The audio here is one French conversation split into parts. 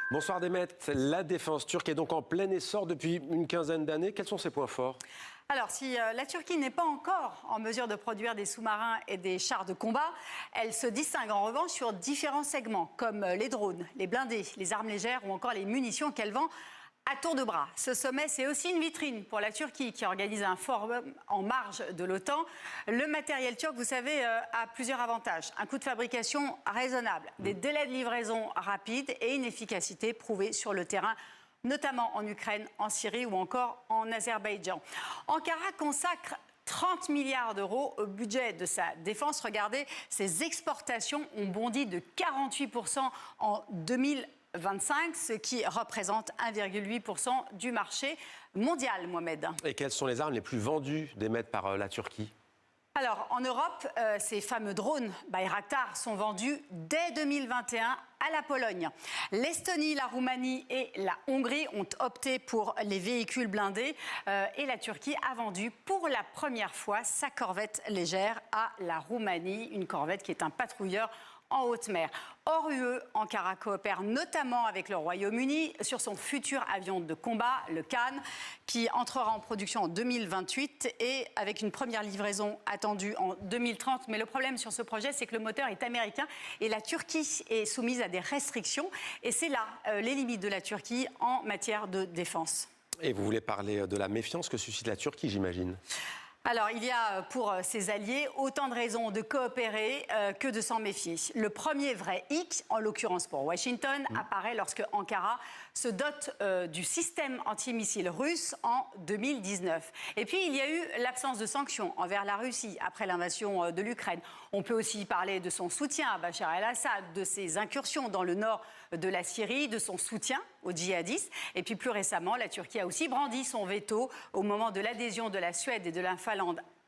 Bonsoir Demet, la défense turque est donc en plein essor depuis une quinzaine d'années. Quels sont ses points forts? Alors, si la Turquie n'est pas encore en mesure de produire des sous-marins et des chars de combat, elle se distingue en revanche sur différents segments, comme les drones, les blindés, les armes légères ou encore les munitions qu'elle vend à tour de bras. Ce sommet, c'est aussi une vitrine pour la Turquie qui organise un forum en marge de l'OTAN. Le matériel turc, vous savez, a plusieurs avantages. Un coût de fabrication raisonnable, des délais de livraison rapides et une efficacité prouvée sur le terrain, notamment en Ukraine, en Syrie ou encore en Azerbaïdjan. Ankara consacre 30 milliards d'euros au budget de sa défense. Regardez, ses exportations ont bondi de 48% en 2025, ce qui représente 1,8% du marché mondial, Mohamed. Et quelles sont les armes les plus vendues d'émettre par la Turquie? Alors, en Europe, ces fameux drones Bayraktar sont vendus dès 2021 à la Pologne. L'Estonie, la Roumanie et la Hongrie ont opté pour les véhicules blindés et la Turquie a vendu pour la première fois sa corvette légère à la Roumanie, une corvette qui est un patrouilleur en haute mer. Hors UE, Ankara coopère notamment avec le Royaume-Uni sur son futur avion de combat, le Khan, qui entrera en production en 2028 et avec une première livraison attendue en 2030. Mais le problème sur ce projet, c'est que le moteur est américain et la Turquie est soumise à des restrictions. Et c'est là les limites de la Turquie en matière de défense. Et vous voulez parler de la méfiance que suscite la Turquie, j'imagine? Alors, il y a pour ses alliés autant de raisons de coopérer que de s'en méfier. Le premier vrai hic, en l'occurrence pour Washington, apparaît lorsque Ankara se dote du système antimissile russe en 2019. Et puis, il y a eu l'absence de sanctions envers la Russie après l'invasion de l'Ukraine. On peut aussi parler de son soutien à Bachar el-Assad, de ses incursions dans le nord de la Syrie, de son soutien aux djihadistes. Et puis, plus récemment, la Turquie a aussi brandi son veto au moment de l'adhésion de la Suède et de la Finlande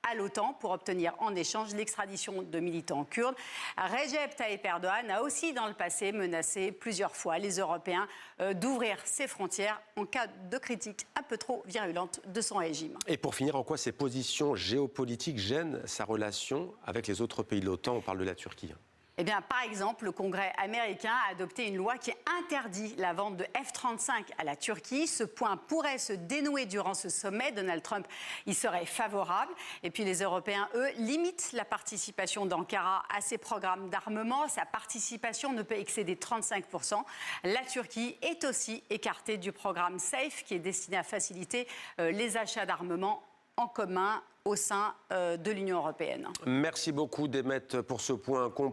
à l'OTAN pour obtenir en échange l'extradition de militants kurdes. Recep Tayyip Erdogan a aussi dans le passé menacé plusieurs fois les Européens d'ouvrir ses frontières en cas de critique un peu trop virulente de son régime. Et pour finir, en quoi ces positions géopolitiques gênent sa relation avec les autres pays de l'OTAN? On parle de la Turquie. Eh bien, par exemple, le Congrès américain a adopté une loi qui interdit la vente de F-35 à la Turquie. Ce point pourrait se dénouer durant ce sommet. Donald Trump y serait favorable. Et puis les Européens, eux, limitent la participation d'Ankara à ces programmes d'armement. Sa participation ne peut excéder 35%. La Turquie est aussi écartée du programme SAFE, qui est destiné à faciliter les achats d'armement en commun au sein de l'Union européenne. Merci beaucoup, Demet, pour ce point complet.